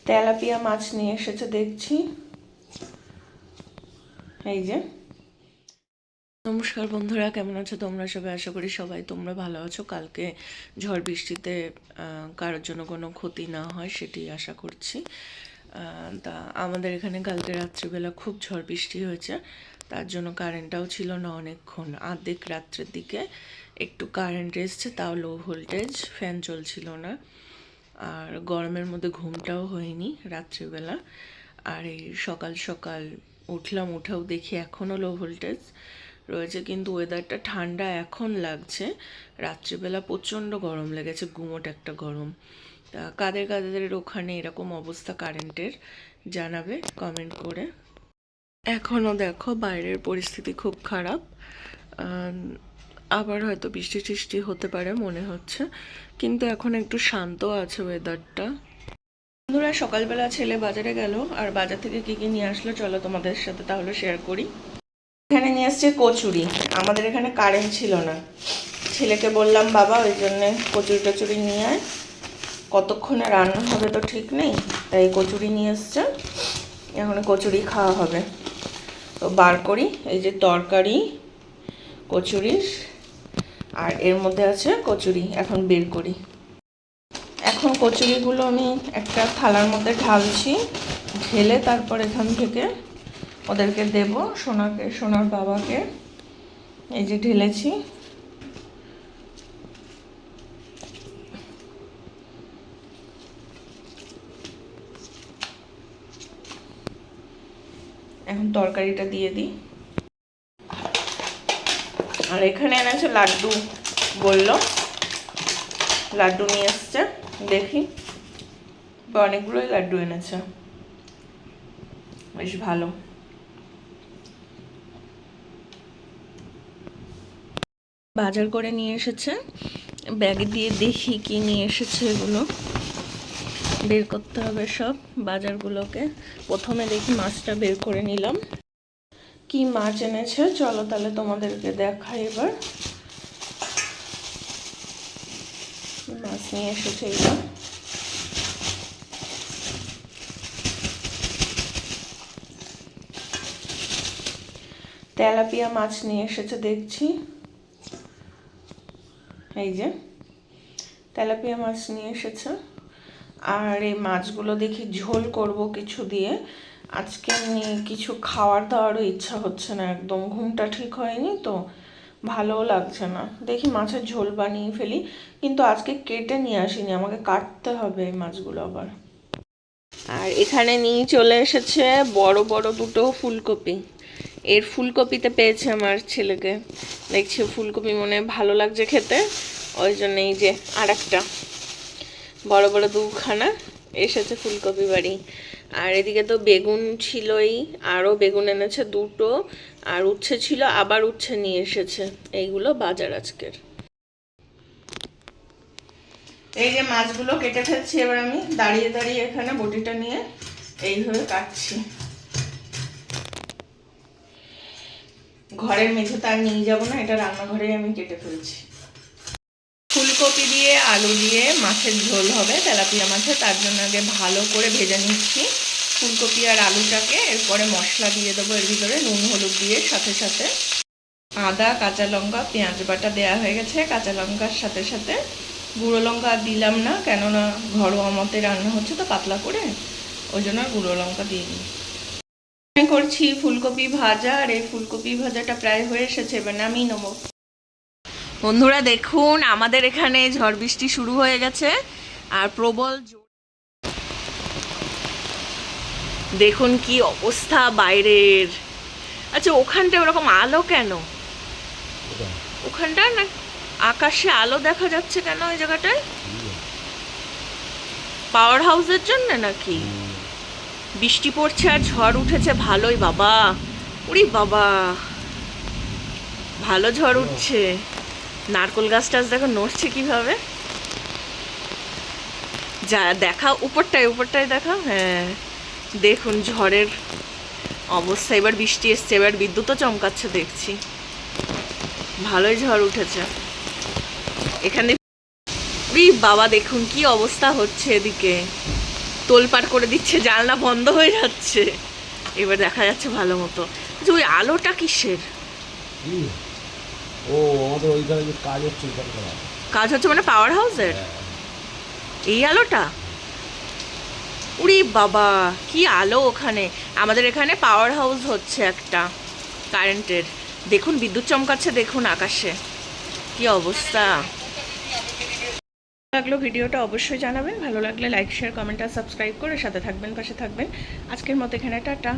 Tilapia মাছ নিয়ে এসেছে দেখছি। এই যে, নমস্কার বন্ধুরা, কেমন আছো তোমরা সবাই? আশা করি সবাই তোমরা ভালো আছো। কালকে ঝড় বৃষ্টিতে কারোর জন্য কোনো ক্ষতি না হয় সেটি আশা করছি। তা আমাদের এখানে কালকে রাত্রিবেলা খুব ঝড় বৃষ্টি হয়েছে, তার জন্য কারেন্টটাও ছিল না অনেকক্ষণ। আর্ধেক রাত্রের দিকে একটু কারেন্ট এসছে, তাও লো ভোল্টেজ, ফ্যান চলছিল না। আর গরমের মধ্যে ঘুমটাও হয়নি রাত্রিবেলা। আর এই সকাল সকাল উঠলাম, উঠেও দেখি এখনও লো ভোল্টেজ রয়েছে, কিন্তু ওয়েদারটা ঠান্ডা এখন লাগছে। রাত্রিবেলা প্রচণ্ড গরম লেগেছে, গুমোট একটা গরম। তা কাদের কাদের ওখানে এরকম অবস্থা কারেন্টের জানাবে কমেন্ট করে। এখনও দেখো বাইরের পরিস্থিতি খুব খারাপ, আবার হয়তো বৃষ্টি টিষ্টি হতে পারে মনে হচ্ছে, কিন্তু এখন একটু শান্ত আছে ওয়েদারটা। বন্ধুরা, সকালবেলা ছেলে বাজারে গেল, আর বাজার থেকে কী কী নিয়ে আসলো চলো তোমাদের সাথে তাহলে শেয়ার করি। এখানে নিয়ে এসছে কচুরি। আমাদের এখানে কারেন্ট ছিল না, ছেলেকে বললাম বাবা ওই জন্যে কচুরি টচুরি নিয়ে আয়, কতক্ষণে রান্না হবে তো ঠিক নেই, তাই কচুরি নিয়ে এসছে। এখন কচুরি খাওয়া হবে। তো বার করি, এই যে তরকারি কচুরির, আর এর মধ্যে আছে কচুরি, এখন বের করি। এখন কচুরিগুলো আমি একটা থালার মধ্যে ঢালছি, ঢেলে তারপর এখান থেকে ওদেরকে দেব, সোনার বাবাকে। এই যে ঢেলেছি। এখন তরকারিটা দিয়ে দিই। আর এখানে এনেছে লাড্ডু, বললো লাড্ডু নিয়ে এসছে, দেখি। অনেকগুলোই লাড্ডু এনেছে, বেশ ভালো। বাজার করে নিয়ে এসেছে, ব্যাগে দিয়ে দেখি কি নিয়ে এসেছে। এগুলো বের করতে হবে সব বাজারগুলোকে। প্রথমে দেখি মাছটা বের করে নিলাম। কি মাছ এনেছে চলো তাহলে তোমাদেরকে দেখাই। এবার মাছ নিয়ে এসেছে এটা, তেলাপিয়া মাছ নিয়ে এসেছে দেখছি। এই যে তেলাপিয়া মাছ নিয়ে এসেছে। আর এই মাছগুলো দেখি ঝোল করব কিছু দিয়ে। আজকে কিছু খাওয়ার দাওয়ারও ইচ্ছা হচ্ছে না, একদম ঘুমটা ঠিক হয়নি তো, ভালোও লাগছে না। দেখি মাছের ঝোল বানিয়ে ফেলি, কিন্তু আজকে কেটে নিয়ে আসিনি, আমাকে কাটতে হবে এই মাছগুলো আবার। আর এখানে নিয়ে চলে এসেছে বড় বড় দুটো ফুলকপি। এর ফুলকপিতে পেয়েছে আমার ছেলেকে, দেখছি ফুলকপি মনে ভালো লাগছে খেতে, ওই জন্য এই যে আর একটা বড় বড় দুখানা এসেছে ফুলকপি বাড়ি। আর এদিকে তো বেগুন ছিলই, আরও বেগুন এনেছে দুটো, আর উচ্ছে ছিল, আবার উচ্ছে নিয়ে এসেছে। এইগুলো বাজার আজকের। এই যে মাছগুলো কেটে ফেলছি এবার আমি দাঁড়িয়ে দাঁড়িয়ে, এখানে বটিটা নিয়ে এইভাবে কাটছি। ঘরের মেঝেতে আর নিয়ে যাবো না, এটা রান্নাঘরে আমি কেটে ফেলছি। ফুলকপি দিয়ে আলু দিয়ে মাছের ঝোল হবে, তেলাপিয়া মাছের। তার জন্য আগে ভালো করে ভেজে নিচ্ছি ফুলকপি আর আলুটাকে। এরপরে মশলা দিয়ে দেবো এর ভিতরে, নুন হলুদ দিয়ে, সাথে সাথে আদা কাঁচা লঙ্কা পেঁয়াজ বাটা দেওয়া হয়ে গেছে। কাঁচা লঙ্কার সাথে সাথে গুঁড়ো লঙ্কা দিলাম না, কেননা ঘরোয়া মতে রান্না হচ্ছে তো পাতলা করে, ওই জন্য গুঁড়ো লঙ্কা দিয়ে দিই। আমি করছি ফুলকপি ভাজা, আর এই ফুলকপি ভাজাটা প্রায় হয়ে এসেছে, এবার নামিয়ে নেবো। বন্ধুরা দেখুন, আমাদের এখানে ঝড় বৃষ্টি শুরু হয়ে গেছে, আর প্রবল দেখুন কি অবস্থা বাইরের। আচ্ছা, ওখানটা ওরকম আলো কেন? ওখানটা না আকাশে আলো দেখা যাচ্ছে কেন ওই জায়গাটায়? পাওয়ার হাউসের জন্য নাকি? বৃষ্টি পড়ছে আর ঝড় উঠেছে, ভালোই বাবা। উরি বাবা, ভালো ঝড় উঠছে। নারকোল গাছ টাছ দেখো নড়ছে কিভাবে। যা দেখা উপরটায় দেখা, হ্যাঁ দেখুন ঝড়ের অবস্থা। এবার বৃষ্টি এসছে, এবার বিদ্যুৎও চমকাচ্ছে দেখছি, ভালোই ঝড় উঠেছে এখানে। বাবা দেখুন কি অবস্থা হচ্ছে এদিকে। তোলপাড় করে দিচ্ছে, জানলা বন্ধ হয়ে যাচ্ছে, এবার দেখা যাচ্ছে ভালো মতো। যে ওই আলোটা কিসের ও আমাদের ওইখানে যে কাজ হচ্ছে কাজ হচ্ছে, মানে পাওয়ার হাউসের এই আলোটা? উরি বাবা, কি আলো ওখানে! আমাদের এখানে পাওয়ার হাউস হচ্ছে একটা কারেন্টের, দেখুন বিদ্যুৎ চমকাচ্ছে, দেখুন আকাশে কি অবস্থা। লাগলো ভিডিওটা অবশ্যই জানাবেন, ভালো লাগলে লাইক শেয়ার কমেন্ট আর সাবস্ক্রাইব করে সাথে থাকবেন, পাশে থাকবেন। আজকের মতো এখানে টাটা।